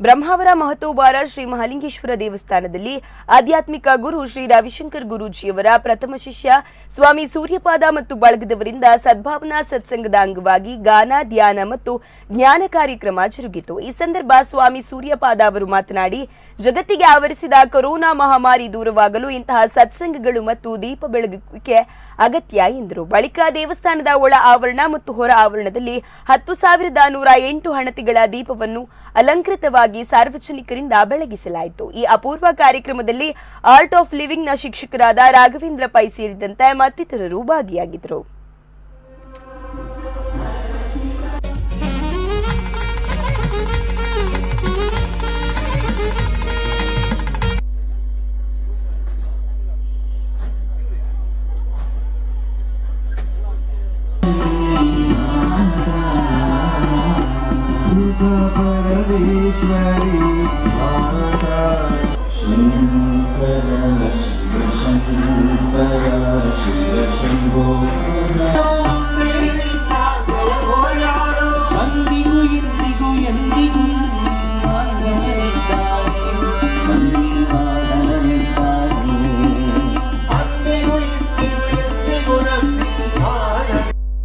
ಬ್ರಹ್ಮಾವರ ಮಹತೋಬಾರ ಶ್ರೀ ಮಹಾಲಿಂಗೇಶ್ವರ ದೇವಸ್ಥಾನದಲ್ಲಿ ಆಧ್ಯಾತ್ಮಿಕ ಗುರು ಶ್ರೀ ರವಿಶಂಕರ್ ಗುರೂಜಿಯವರ ಪ್ರಥಮ ಶಿಷ್ಯ ಸ್ವಾಮಿ ಸೂರ್ಯಪಾದ ಮತ್ತು ಬಳಗದವರಿಂದ ಸದ್ಭಾವನಾ ಸತ್ಸಂಗದ ಅಂಗವಾಗಿ ಗಾನ, ಧ್ಯಾನ ಮತ್ತು ಜ್ಞಾನ ಕಾರ್ಯಕ್ರಮ ಜರುಗಿತು. ಈ ಸಂದರ್ಭ ಸ್ವಾಮಿ ಸೂರ್ಯಪಾದ ಅವರು ಮಾತನಾಡಿ, ಜಗತ್ತಿಗೆ ಆವರಿಸಿದ ಕೊರೋನಾ ಮಹಾಮಾರಿ ದೂರವಾಗಲು ಇಂತಹ ಸತ್ಸಂಗಗಳು ಮತ್ತು ದೀಪ ಬೆಳಗುವಿಕೆ ಅಗತ್ಯ ಎಂದರು. ಬಳಿಕ ದೇವಸ್ಥಾನದ ಒಳ ಆವರಣ ಮತ್ತು ಹೊರ ಆವರಣದಲ್ಲಿ 10,108 ಹಣತೆಗಳ ದೀಪವನ್ನು ಅಲಂಕೃತವಾಗಿ ಸಾರ್ವಜನಿಕರಿಂದ ಬೆಳಗಿಸಲಾಯಿತು. ಈ ಅಪೂರ್ವ ಕಾರ್ಯಕ್ರಮದಲ್ಲಿ ಆರ್ಟ್ ಆಫ್ ಲಿವಿಂಗ್ ನ ಶಿಕ್ಷಕರಾದ ರಾಘವೇಂದ್ರ ಪೈ ಸೇರಿದಂತೆ ಮತ್ತಿತರರು ಭಾಗಿಯಾಗಿದ್ದರು. परमेश्वरी माता शंकर शिव शंकर शिव शंभो अंदिगु इंदिगु ಎಂದಿಗೂ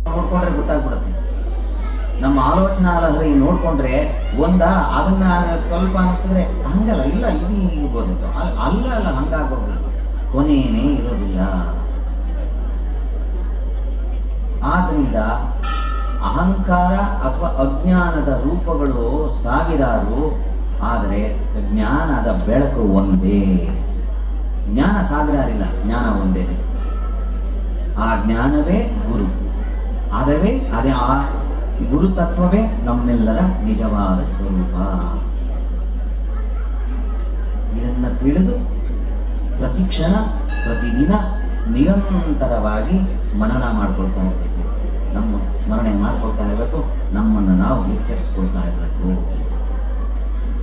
ನೋಡ್ಕೊಂಡ್ರೆ ಗೊತ್ತಾಗ್ಬಿಡುತ್ತೆ. ನಮ್ಮ ಆಲೋಚನಾ ಲಹರಿ ನೋಡ್ಕೊಂಡ್ರೆ ಅದನ್ನ ಸ್ವಲ್ಪ ಅನಿಸಿದ್ರೆ ಹಂಗಲ್ಲ, ಇಲ್ಲ ಇದು ಇರ್ಬೋದಿತ್ತು, ಅಲ್ಲ ಹಂಗಾಗೋದಿಲ್ಲ, ಕೊನೆಯೇ ಇರೋದಿಲ್ಲ. ಆದ್ರಿಂದ ಅಹಂಕಾರ ಅಥವಾ ಅಜ್ಞಾನದ ರೂಪಗಳು ಸಾವಿರಾರು, ಆದರೆ ಜ್ಞಾನದ ಬೆಳಕು ಒಂದೇ. ಜ್ಞಾನ ಸಾವಿರಾರಿಲ್ಲ, ಜ್ಞಾನ ಒಂದೇ. ಆ ಜ್ಞಾನವೇ ಗುರು, ಅದೇ ಆ ಗುರುತತ್ವವೇ ನಮ್ಮೆಲ್ಲರ ನಿಜವಾದ ಸ್ವರೂಪ. ಇದನ್ನು ತಿಳಿದು ಪ್ರತಿಕ್ಷಣ ಪ್ರತಿದಿನ ನಿರಂತರವಾಗಿ ಮನನ ಮಾಡ್ಕೊಳ್ತಾ ಇರಬೇಕು, ನಮ್ಮ ಸ್ಮರಣೆ ಮಾಡ್ಕೊಳ್ತಾ ಇರಬೇಕು, ನಮ್ಮನ್ನು ನಾವು ಎಚ್ಚರಿಸ್ಕೊಳ್ತಾ ಇರಬೇಕು.